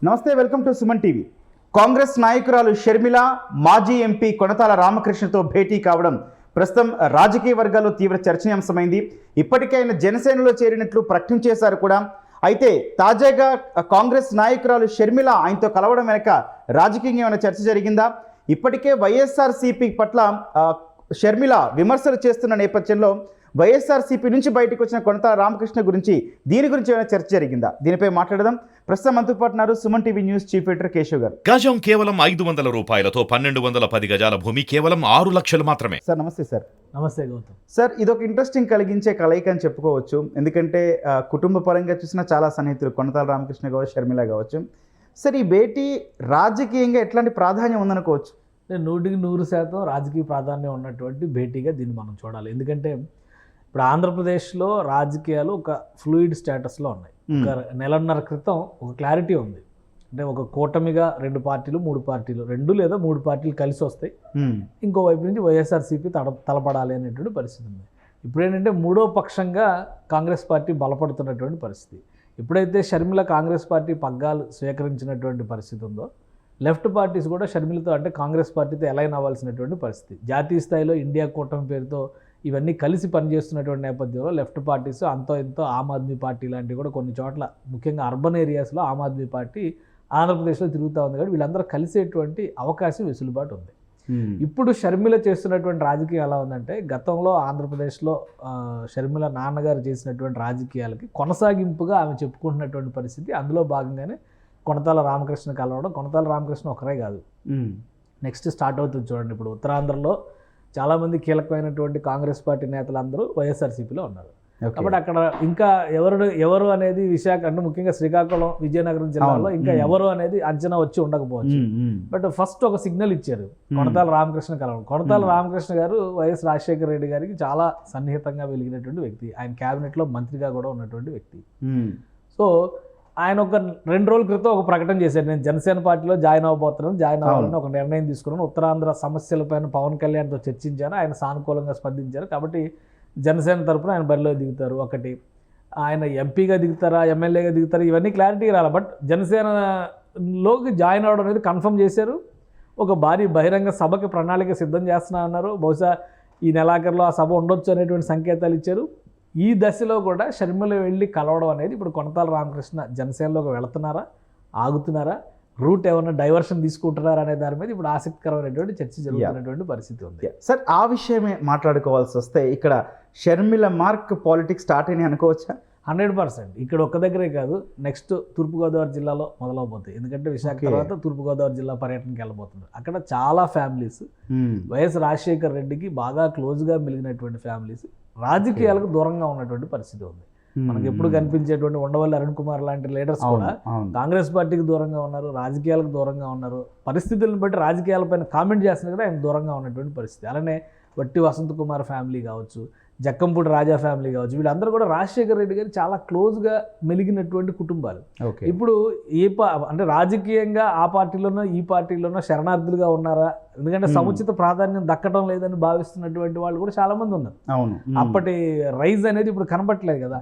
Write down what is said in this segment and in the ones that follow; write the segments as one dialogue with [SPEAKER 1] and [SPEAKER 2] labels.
[SPEAKER 1] నమస్తే, welcome to Suman TV. Congress నాయకురాలు షర్మిల మాజీ ఎంపీ కొనతాల రామకృష్ణతో భేటీ కావడం ప్రస్తుతం రాజకీయ వర్గాల్లో తీవ్ర చర్చనీయాంశమైంది. ఇప్పటికే ఆయన జనసేనలో చేరినట్లు ప్రకటించేశారు కూడా. అయితే తాజాగా కాంగ్రెస్ నాయకురాలు షర్మిల ఆయనతో కలవడం వెనక రాజకీయంగా ఏమైనా చర్చ జరిగిందా? ఇప్పటికే వైఎస్ఆర్సీపీ పట్ల షర్మిల విమర్శలు చేస్తున్న నేపథ్యంలో వైఎస్ఆర్సీపీ నుంచి బయటకు వచ్చిన కొనతాల రామకృష్ణ దీని గురించి ఏమైనా చర్చ జరిగిందా? దీనిపై మాట్లాడదాం. ప్రస్తుతం మనతో పాటు ఉన్నారు Suman TV news chief editor Keshav గారు.
[SPEAKER 2] గజం కేవలం 500 రూపాయలతో 1210 గజాల భూమి కేవలం 6 లక్షలు మాత్రమే.
[SPEAKER 1] సార్ నమస్తే. సార్
[SPEAKER 3] నమస్తే గౌతమ్.
[SPEAKER 1] సార్, ఇదొక ఇంట్రెస్టింగ్ కలిగించే కలయిక అని చెప్పుకోవచ్చు. ఎందుకంటే కుటుంబ పరంగా చూసినా చాలా సన్నిహితులు కొనతాల రామకృష్ణ కావచ్చు, షర్మిల కావచ్చు. సార్, ఈ భేటీ రాజకీయంగా ఎట్లాంటి ప్రాధాన్యం ఉందనుకోవచ్చు?
[SPEAKER 3] 100% రాజకీయ ప్రాధాన్యం ఉన్నటువంటి భేటీగా దీన్ని మనం చూడాలి. ఎందుకంటే ఇప్పుడు ఆంధ్రప్రదేశ్లో రాజకీయాలు ఒక ఫ్లూయిడ్ స్టేటస్లో ఉన్నాయి. ఒక నెలన్నర క్రితం ఒక క్లారిటీ ఉంది. అంటే ఒక కూటమిగా 2 పార్టీలు 3 పార్టీలు 2 లేదా 3 పార్టీలు కలిసి వస్తాయి. ఇంకో వైపు నుంచి వైఎస్ఆర్సీపీ తలపడాలి అనేటువంటి పరిస్థితి ఉంది. ఇప్పుడు ఏంటంటే మూడో పక్షంగా కాంగ్రెస్ పార్టీ బలపడుతున్నటువంటి పరిస్థితి. ఎప్పుడైతే షర్మిల కాంగ్రెస్ పార్టీ పగ్గాలు స్వీకరించినటువంటి పరిస్థితి ఉందో, లెఫ్ట్ పార్టీస్ కూడా షర్మిలతో అంటే కాంగ్రెస్ పార్టీతో అలైన్ అవ్వాల్సినటువంటి పరిస్థితి. జాతీయ స్థాయిలో ఇండియా కూటమి పేరుతో ఇవన్నీ కలిసి పనిచేస్తున్నటువంటి నేపథ్యంలో లెఫ్ట్ పార్టీస్ అంతో ఎంతో ఆమ్ ఆద్మీ పార్టీ లాంటివి కూడా కొన్ని చోట్ల ముఖ్యంగా అర్బన్ ఏరియాస్లో ఆమ్ ఆద్మీ పార్టీ ఆంధ్రప్రదేశ్లో తిరుగుతూ ఉంది. కాబట్టి వీళ్ళందరూ కలిసేటువంటి అవకాశం వెసులుబాటు ఉంది. ఇప్పుడు షర్మిల చేస్తున్నటువంటి రాజకీయం ఎలా ఉందంటే, గతంలో ఆంధ్రప్రదేశ్లో షర్మిల నాన్నగారు చేసినటువంటి రాజకీయాలకి కొనసాగింపుగా ఆమె చెప్పుకుంటున్నటువంటి పరిస్థితి. అందులో భాగంగానే కొనతాల రామకృష్ణ కలవడం. కొనతాల రామకృష్ణ ఒకరే కాదు, నెక్స్ట్ స్టార్ట్ అవుతుంది చూడండి. ఇప్పుడు ఉత్తరాంధ్రలో చాలామంది కీలకమైనటువంటి కాంగ్రెస్ పార్టీ నేతలందరూ వైఎస్ఆర్సీపీలో ఉన్నారు. కాబట్టి అక్కడ ఇంకా ఎవరు అనేది విశాఖ అంటే ముఖ్యంగా శ్రీకాకుళం, విజయనగరం జిల్లాలో ఇంకా ఎవరు అనేది అంచనా వచ్చి ఉండకపోవచ్చు. బట్ ఫస్ట్ ఒక సిగ్నల్ ఇచ్చారు కొనతాల రామకృష్ణ కలవడం. కొనతాల రామకృష్ణ గారు వైఎస్ రాజశేఖర రెడ్డి గారికి చాలా సన్నిహితంగా వెలిగినటువంటి వ్యక్తి. ఆయన క్యాబినెట్లో మంత్రిగా కూడా ఉన్నటువంటి వ్యక్తి. సో ఆయన ఒక 2 రోజుల క్రితం ఒక ప్రకటన చేశారు, నేను జనసేన పార్టీలో జాయిన్ అవ్వాలని ఒక నిర్ణయం తీసుకున్నాను. ఉత్తరాంధ్ర సమస్యలపైన పవన్ కళ్యాణ్తో చర్చించాను, ఆయన సానుకూలంగా స్పందించారు. కాబట్టి జనసేన తరపున ఆయన బరిలో దిగుతారు. ఒకటి, ఆయన ఎంపీగా దిగుతారా, ఎమ్మెల్యేగా దిగుతారా, ఇవన్నీ క్లారిటీ రాలి. బట్ జనసేనలోకి జాయిన్ అవ్వడం అనేది కన్ఫర్మ్ చేశారు. ఒక భారీ బహిరంగ సభకి ప్రణాళిక సిద్ధం చేస్తున్నా అన్నారు. బహుశా ఈ నెలాఖరులో ఆ సభ ఉండొచ్చు అనేటువంటి సంకేతాలు ఇచ్చారు. ఈ దశలో కూడా షర్మిల వెళ్ళి కలవడం అనేది ఇప్పుడు కొనతాల రామకృష్ణ జనసేనలోకి వెళుతున్నారా, ఆగుతున్నారా, రూట్ ఏమైనా డైవర్షన్ తీసుకుంటున్నారా అనే దాని మీద ఇప్పుడు ఆసక్తికరమైనటువంటి చర్చ జరుగుతున్నటువంటి పరిస్థితి ఉంది.
[SPEAKER 1] సార్, ఆ విషయమే మాట్లాడుకోవాల్సి వస్తే ఇక్కడ షర్మిల మార్క్ పాలిటిక్స్ స్టార్ట్ అయినాయి అనుకోవచ్చా?
[SPEAKER 3] 100%. ఇక్కడ ఒక్క దగ్గరే కాదు, నెక్స్ట్ తూర్పుగోదావరి జిల్లాలో మొదలవబోతాయి. ఎందుకంటే విశాఖ తర్వాత తూర్పుగోదావరి జిల్లా పర్యటనకి వెళ్ళబోతున్నారు. అక్కడ చాలా ఫ్యామిలీస్ వైఎస్ రాజశేఖర్ రెడ్డికి బాగా క్లోజ్గా మెలిగినటువంటి ఫ్యామిలీస్ రాజకీయాలకు దూరంగా ఉన్నటువంటి పరిస్థితి ఉంది. మనకి ఎప్పుడు కనిపించేటువంటి ఉండవల్లి అరుణ్ కుమార్ లాంటి లీడర్స్ కూడా కాంగ్రెస్ పార్టీకి దూరంగా ఉన్నారు, రాజకీయాలకు దూరంగా ఉన్నారు. పరిస్థితులను బట్టి రాజకీయాలపైన కామెంట్ చేస్తున్నా కూడా ఆయన దూరంగా ఉన్నటువంటి పరిస్థితి. అలానే వట్టి వసంత్ కుమార్ ఫ్యామిలీ కావచ్చు, జక్కంపూడి రాజా ఫ్యామిలీ కావచ్చు, వీళ్ళందరూ కూడా రాజశేఖర రెడ్డి గారు చాలా క్లోజ్గా మెలిగినటువంటి కుటుంబాలు. ఇప్పుడు అంటే రాజకీయంగా ఆ పార్టీలోనో ఈ పార్టీలోనో శరణార్థులుగా ఉన్నారా? ఎందుకంటే సముచిత ప్రాధాన్యం దక్కడం లేదని భావిస్తున్నటువంటి వాళ్ళు కూడా చాలా మంది ఉన్నారు. అప్పటి రైజ్ అనేది ఇప్పుడు కనపట్లేదు కదా.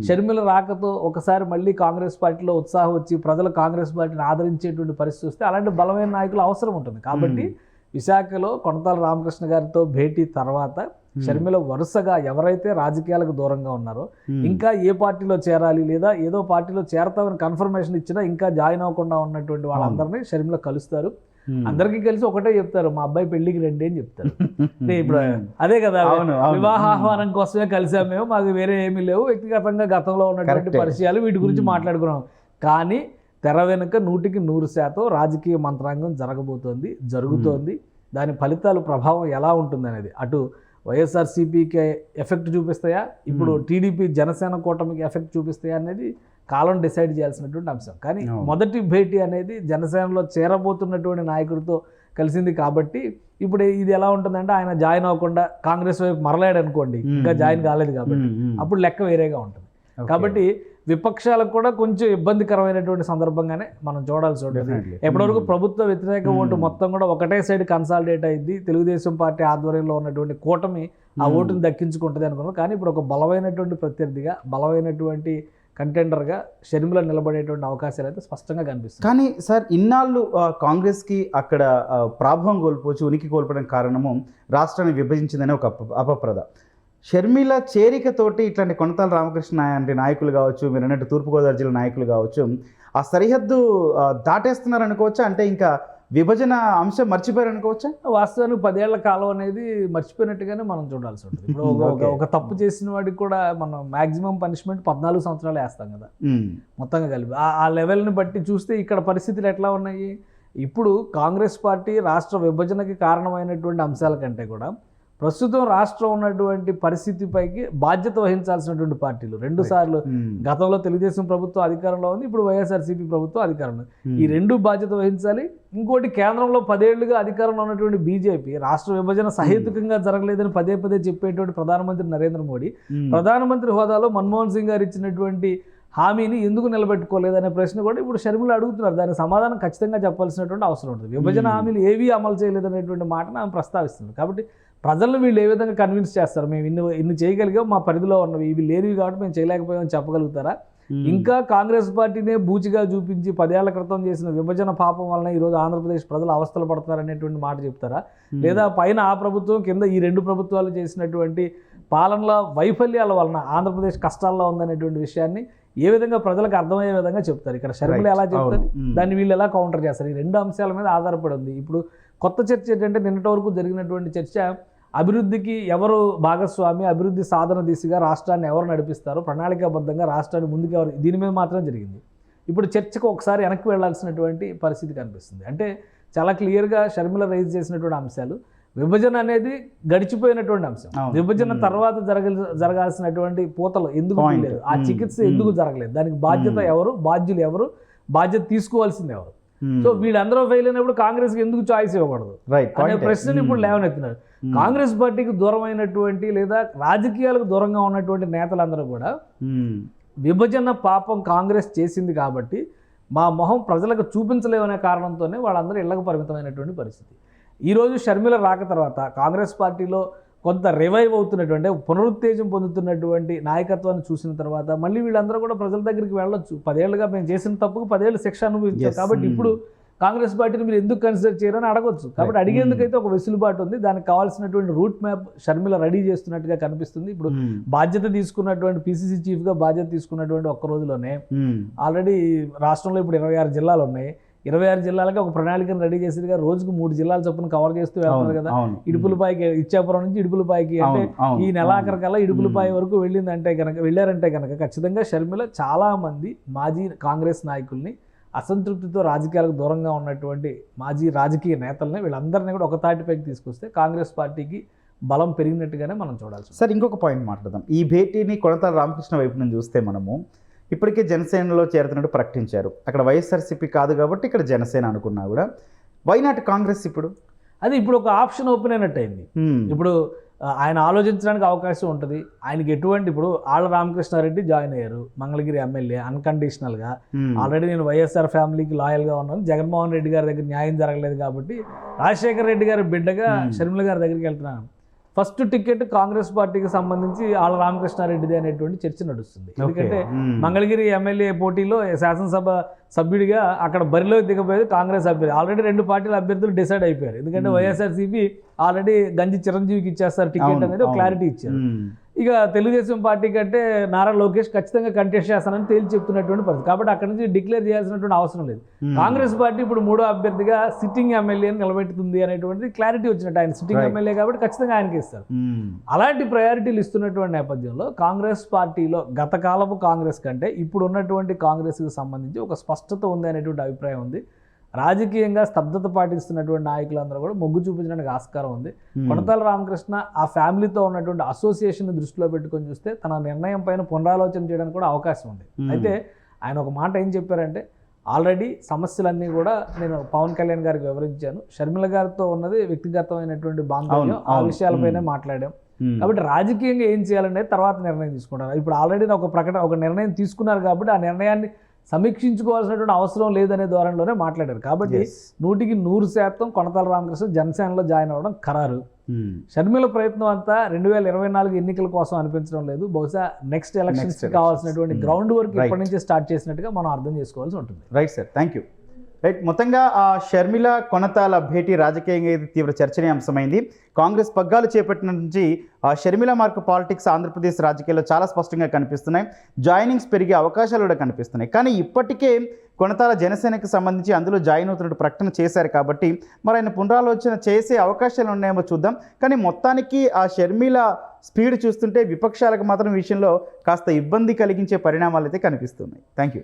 [SPEAKER 3] షర్మిల రాకతో ఒకసారి మళ్ళీ కాంగ్రెస్ పార్టీలో ఉత్సాహం వచ్చి ప్రజలు కాంగ్రెస్ పార్టీని ఆదరించేటువంటి పరిస్థితి వస్తే అలాంటి బలమైన నాయకులు అవసరం ఉంటుంది. కాబట్టి విశాఖలో కొనతాల రామకృష్ణ గారితో భేటీ తర్వాత షర్మిల వరుసగా ఎవరైతే రాజకీయాలకు దూరంగా ఉన్నారో, ఇంకా ఏ పార్టీలో చేరాలి లేదా ఏదో పార్టీలో చేరతామని కన్ఫర్మేషన్ ఇచ్చినా ఇంకా జాయిన్ అవ్వకుండా ఉన్నటువంటి వాళ్ళందరినీ షర్మిల కలుస్తారు. అందరికీ కలిసి ఒకటే చెప్తారు, మా అబ్బాయి పెళ్లికి రండి అని చెప్తారు. ఇప్పుడు అదే కదా, వివాహ ఆహ్వానం కోసమే కలిసాము మేము, మాకు వేరే ఏమీ లేవు, వ్యక్తిగతంగా గతంలో ఉన్నటువంటి పరిచయాలు వీటి గురించి మాట్లాడుకున్నాం. కానీ తెర వెనుక 100% రాజకీయ మంత్రాంగం జరుగుతోంది. దాని ఫలితాలు ప్రభావం ఎలా ఉంటుంది అనేది అటు వైఎస్ఆర్సీపీకి ఎఫెక్ట్ చూపిస్తాయా, ఇప్పుడు టీడీపీ జనసేన కూటమికి ఎఫెక్ట్ చూపిస్తాయా అనేది కాలం డిసైడ్ చేయాల్సినటువంటి అంశం. కానీ మొదటి భేటీ అనేది జనసేనలో చేరబోతున్నటువంటి నాయకుడితో కలిసింది. కాబట్టి ఇప్పుడు ఇది ఎలా ఉంటుందంటే, ఆయన జాయిన్ అవ్వకుండా కాంగ్రెస్ వైపు మరలాడు అనుకోండి, ఇంకా జాయిన్ కాలేదు కాబట్టి అప్పుడు లెక్క వేరేగా ఉంటుంది. కాబట్టి విపక్షాలకు కూడా కొంచెం ఇబ్బందికరమైనటువంటి సందర్భంగానే మనం చూడాల్సి ఉంటుంది. ఎప్పటివరకు ప్రభుత్వ వ్యతిరేక ఓటు మొత్తం కూడా ఒకటే సైడ్ కన్సాలిడేట్ అయింది, తెలుగుదేశం పార్టీ ఆధ్వర్యంలో ఉన్నటువంటి కూటమి ఆ ఓటును దక్కించుకుంటుంది అనుకున్నాం. కానీ ఇప్పుడు ఒక బలమైనటువంటి ప్రత్యర్థిగా, బలమైనటువంటి కంటెండర్గా షర్మిల నిలబడేటువంటి అవకాశాలు అయితే స్పష్టంగా కనిపిస్తుంది.
[SPEAKER 1] కానీ సార్ ఇన్నాళ్ళు కాంగ్రెస్కి అక్కడ ప్రాభవం కోల్పోవచ్చు, ఉనికి కోల్పోవడం కారణము రాష్ట్రాన్ని విభజించిందనే ఒక అపప్రద. షర్మిల చేరికతోటి ఇట్లాంటి కొనతాల రామకృష్ణ అంటే నాయకులు కావచ్చు, మీరు అన్నట్టు తూర్పుగోదావరి జిల్లా నాయకులు కావచ్చు, ఆ సరిహద్దు దాటేస్తున్నారు అనుకోవచ్చా? అంటే ఇంకా విభజన అంశం మర్చిపోయారు అనుకోవచ్చా?
[SPEAKER 3] వాస్తవానికి 10 ఏళ్ల కాలం అనేది మర్చిపోయినట్టుగానే మనం చూడాల్సి ఉంటుంది. ఇప్పుడు ఒక తప్పు చేసిన వాడికి కూడా మనం మాక్సిమం పనిష్మెంట్ 14 సంవత్సరాలు వేస్తాం కదా మొత్తంగా కలిపి. ఆ లెవెల్ని బట్టి చూస్తే ఇక్కడ పరిస్థితులు ఎట్లా ఉన్నాయి? ఇప్పుడు కాంగ్రెస్ పార్టీ రాష్ట్ర విభజనకి కారణమైనటువంటి అంశాల కంటే కూడా ప్రస్తుతం రాష్ట్రం ఉన్నటువంటి పరిస్థితిపైకి బాధ్యత వహించాల్సినటువంటి పార్టీలు 2 సార్లు, గతంలో తెలుగుదేశం ప్రభుత్వం అధికారంలో ఉంది, ఇప్పుడు వైఎస్ఆర్సీపీ ప్రభుత్వం అధికారంలో ఉంది. ఈ 2 బాధ్యత వహించాలి. ఇంకోటి కేంద్రంలో 10 ఏళ్లుగా అధికారంలో ఉన్నటువంటి బీజేపీ రాష్ట్ర విభజన సహేతుకంగా జరగలేదని పదే పదే చెప్పేటువంటి ప్రధానమంత్రి నరేంద్ర మోడీ ప్రధానమంత్రి హోదాలో మన్మోహన్ సింగ్ గారు ఇచ్చినటువంటి హామీని ఎందుకు నిలబెట్టుకోలేదనే ప్రశ్న కూడా ఇప్పుడు షర్మిల అడుగుతున్నారు. దానికి సమాధానం ఖచ్చితంగా చెప్పాల్సినటువంటి అవసరం ఉంటుంది. విభజన హామీలు ఏవీ అమలు చేయలేదనేటువంటి మాటను ఆమె ప్రస్తావిస్తున్నారు. కాబట్టి ప్రజలను వీళ్ళు ఏ విధంగా కన్విన్స్ చేస్తారు? మేము ఇన్ని చేయగలిగాం, మా పరిధిలో ఉన్నవి ఇవి లేనివి కాబట్టి మేము చేయలేకపోయామని చెప్పగలుగుతారా? ఇంకా కాంగ్రెస్ పార్టీనే బూచిగా చూపించి 10 ఏళ్ల క్రితం చేసిన విభజన పాపం వలన ఈరోజు ఆంధ్రప్రదేశ్ ప్రజలు అవస్థలు పడుతున్నారు అనేటువంటి మాట చెప్తారా? లేదా పైన ఆ ప్రభుత్వం కింద ఈ 2 ప్రభుత్వాలు చేసినటువంటి పాలనల వైఫల్యాల వలన ఆంధ్రప్రదేశ్ కష్టాల్లో ఉందనేటువంటి విషయాన్ని ఏ విధంగా ప్రజలకు అర్థమయ్యే విధంగా చెప్తారు? ఇక్కడ షర్మిల ఎలా చెప్తారు, దాన్ని వీళ్ళు ఎలా కౌంటర్ చేస్తారు? ఈ 2 అంశాల మీద ఆధారపడి ఉంది. ఇప్పుడు కొత్త చర్చ ఏంటంటే నిన్నటి వరకు జరిగినటువంటి చర్చ అభివృద్ధికి ఎవరు భాగస్వామి, అభివృద్ధి సాధన దిశగా రాష్ట్రాన్ని ఎవరు నడిపిస్తారు, ప్రణాళికాబద్ధంగా రాష్ట్రాన్ని ముందుకు ఎవరు, దీని మీద మాత్రం జరిగింది. ఇప్పుడు చర్చకు ఒకసారి వెనక్కి వెళ్లాల్సినటువంటి పరిస్థితి కనిపిస్తుంది. అంటే చాలా క్లియర్గా షర్మిల రైజ్ చేసినటువంటి అంశాలు, విభజన అనేది గడిచిపోయినటువంటి అంశం. విభజన తర్వాత జరగాల్సినటువంటి పూతలు ఎందుకు లేదు, ఆ చికిత్స ఎందుకు జరగలేదు, దానికి బాధ్యత ఎవరు, బాధ్యులు ఎవరు, బాధ్యత తీసుకోవాల్సింది ఎవరు? సో వీళ్ళందరూ ఫెయిల్ అయినప్పుడు కాంగ్రెస్కి ఎందుకు చాయిస్ ఇవ్వకూడదు అనే ప్రశ్నని ఇప్పుడు లేవనెత్తున్నారు. కాంగ్రెస్ పార్టీకి దూరమైనటువంటి లేదా రాజకీయాలకు దూరంగా ఉన్నటువంటి నేతలందరూ కూడా విభజన పాపం కాంగ్రెస్ చేసింది కాబట్టి మా మొహం ప్రజలకు చూపించలేమనే కారణంతోనే వాళ్ళందరూ ఇళ్లకు పరిమితమైనటువంటి పరిస్థితి. ఈరోజు షర్మిల రాక తర్వాత కాంగ్రెస్ పార్టీలో కొంత రివైవ్ అవుతున్నటువంటి, పునరుత్తేజం పొందుతున్నటువంటి నాయకత్వాన్ని చూసిన తర్వాత మళ్ళీ వీళ్ళందరూ కూడా ప్రజల దగ్గరికి వెళ్ళొచ్చు. 10 ఏళ్ళుగా మేము చేసిన తప్పుకు 10 ఏళ్ళు శిక్ష అనుభవించారు కాబట్టి ఇప్పుడు కాంగ్రెస్ పార్టీని మీరు ఎందుకు కన్సిడర్ చేయరని అడగొచ్చు. కాబట్టి అడిగేందుకైతే ఒక వెసులుబాటు ఉంది. దానికి కావాల్సినటువంటి రూట్ మ్యాప్ షర్మిల రెడీ చేస్తున్నట్టుగా కనిపిస్తుంది. ఇప్పుడు బాధ్యత తీసుకున్నటువంటి పిసిసి చీఫ్గా బాధ్యత తీసుకున్నటువంటి ఒక్క రోజులోనే ఆల్రెడీ రాష్ట్రంలో ఇప్పుడు 26 జిల్లాలు ఉన్నాయి. 26 జిల్లాలకి ఒక ప్రణాళికను రెడీ చేసేదిగా రోజుకు 3 జిల్లాల చొప్పున కవర్ చేస్తూ వెళ్తున్నారు కదా. ఇడుపులపాయకి, ఇచ్చాపురం నుంచి ఇడుపులపాయకి అంటే ఈ నెలాఖరు కల్లా ఇడుపులపాయ వరకు వెళ్ళారంటే కనుక ఖచ్చితంగా షర్మిల చాలా మంది మాజీ కాంగ్రెస్ నాయకుల్ని, అసంతృప్తితో రాజకీయాలకు దూరంగా ఉన్నటువంటి మాజీ రాజకీయ నేతల్ని, వీళ్ళందరినీ కూడా ఒక తాటిపైకి తీసుకొస్తే కాంగ్రెస్ పార్టీకి బలం పెరిగినట్టుగానే మనం చూడాల్సి.
[SPEAKER 1] సార్ ఇంకొక పాయింట్ మాట్లాడదాం. ఈ భేటీని కొనతాల రామకృష్ణ వైపు నుంచి చూస్తే మనము ఇప్పటికే జనసేనలో చేరుతున్నట్టు ప్రకటించారు. అక్కడ వైఎస్ఆర్సీపీ కాదు కాబట్టి ఇక్కడ జనసేన అనుకున్నా కూడా వైనాట్ కాంగ్రెస్ ఇప్పుడు
[SPEAKER 3] అది ఇప్పుడు ఒక ఆప్షన్ ఓపెన్ అయినట్టు అయింది. ఇప్పుడు ఆయన ఆలోచించడానికి అవకాశం ఉంటుంది. ఆయనకి ఎటువంటి, ఇప్పుడు ఆళ్ళ రామకృష్ణారెడ్డి జాయిన్ అయ్యారు మంగళగిరి ఎమ్మెల్యే అన్కండిషనల్గా. ఆల్రెడీ నేను వైఎస్ఆర్ ఫ్యామిలీకి లాయల్గా ఉన్నాను, జగన్మోహన్ రెడ్డి గారి దగ్గర న్యాయం జరగలేదు కాబట్టి రాజశేఖర రెడ్డి గారి బిడ్డగా షర్మిల గారి దగ్గరికి వెళ్తున్నాను. ఫస్ట్ టికెట్ కాంగ్రెస్ పార్టీకి సంబంధించి ఆళ్ళ రామకృష్ణారెడ్డిది అనేటువంటి చర్చ నడుస్తుంది. ఎందుకంటే మంగళగిరి ఎమ్మెల్యే పోటీలో శాసనసభ సభ్యుడిగా అక్కడ బరిలో దిగబోయేది కాంగ్రెస్ అభ్యర్థి. ఆల్రెడీ 2 పార్టీల అభ్యర్థులు డిసైడ్ అయిపోయారు. ఎందుకంటే వైఎస్ఆర్సీపీ ఆల్రెడీ గంజి చిరంజీవికి ఇచ్చేస్తారు టికెట్ అనేది ఒక క్లారిటీ ఇచ్చారు. ఇక తెలుగుదేశం పార్టీ కంటే నారా లోకేష్ ఖచ్చితంగా కంటెస్ట్ చేస్తానని తేల్చి చెప్తున్నటువంటి పరిస్థితి. కాబట్టి అక్కడి నుంచి డిక్లేర్ చేయాల్సినటువంటి అవసరం లేదు. కాంగ్రెస్ పార్టీ ఇప్పుడు 3వ అభ్యర్థిగా సిట్టింగ్ ఎమ్మెల్యేని నిలబెట్టుతుంది అనేటువంటి క్లారిటీ వచ్చినట్టు. ఆయన సిట్టింగ్ ఎమ్మెల్యే కాబట్టి ఖచ్చితంగా ఆయనకి ఇస్తారు. అలాంటి ప్రయారిటీలు ఇస్తున్నటువంటి నేపథ్యంలో కాంగ్రెస్ పార్టీలో గత కాలపు కాంగ్రెస్ కంటే ఇప్పుడు ఉన్నటువంటి కాంగ్రెస్కి సంబంధించి ఒక స్పష్టత ఉంది అనేటువంటి అభిప్రాయం ఉంది. రాజకీయంగా స్తబ్దత పాటిస్తున్నటువంటి నాయకులందరూ కూడా మొగ్గు చూపించడానికి ఆస్కారం ఉంది. కొనతాల రామకృష్ణ ఆ ఫ్యామిలీతో ఉన్నటువంటి అసోసియేషన్ దృష్టిలో పెట్టుకొని చూస్తే తన నిర్ణయం పైన పునరాలోచన చేయడానికి కూడా అవకాశం ఉంది. అయితే ఆయన ఒక మాట ఏం చెప్పారంటే, ఆల్రెడీ సమస్యలన్నీ కూడా నేను పవన్ కళ్యాణ్ గారికి వివరించాను, షర్మిల గారితో ఉన్నది వ్యక్తిగతమైనటువంటి బాంధవ్యం, ఆ విషయాలపైనే మాట్లాడాం. కాబట్టి రాజకీయంగా ఏం చేయాలనేది తర్వాత నిర్ణయం తీసుకుంటారు. ఇప్పుడు ఆల్రెడీ ఒక నిర్ణయం తీసుకున్నారు కాబట్టి ఆ నిర్ణయాన్ని సమీక్షించుకోవాల్సినటువంటి అవసరం లేదనే ధోరణిలోనే మాట్లాడారు. కాబట్టి
[SPEAKER 1] Yes.
[SPEAKER 3] 100% కొనతాల రామకృష్ణ జనసేనలో జాయిన్ అవ్వడం ఖరారు. షర్మిల ప్రయత్నం అంతా 2024 ఎన్నికల కోసం అనిపించడం లేదు. బహుశా నెక్స్ట్ ఎలక్షన్స్ కావాల్సినటువంటి గ్రౌండ్ వర్క్ ఇప్పటి నుంచి స్టార్ట్ చేసినట్టుగా మనం అర్థం చేసుకోవాల్సి ఉంటుంది.
[SPEAKER 1] Right sir, thank you. Right, మొత్తంగా ఆ షర్మిల కొనతాల భేటీ రాజకీయంగా ఇది తీవ్ర చర్చనీయాంశమైంది. కాంగ్రెస్ పగ్గాలు చేపట్టిన నుంచి ఆ షర్మిల మార్క్ పాలిటిక్స్ ఆంధ్రప్రదేశ్ రాజకీయాల్లో చాలా స్పష్టంగా కనిపిస్తున్నాయి. జాయినింగ్స్ పెరిగే అవకాశాలు కూడా కనిపిస్తున్నాయి. కానీ ఇప్పటికే కొనతాల జనసేనకు సంబంధించి అందులో జాయిన్ అవుతున్నట్టు ప్రకటన చేశారు కాబట్టి మరి ఆయన పునరాలోచన చేసే అవకాశాలు ఉన్నాయేమో చూద్దాం. కానీ మొత్తానికి ఆ షర్మిల స్పీడ్ చూస్తుంటే విపక్షాలకు మాత్రం విషయంలో కాస్త ఇబ్బంది కలిగించే పరిణామాలు అయితే కనిపిస్తున్నాయి. Thank you.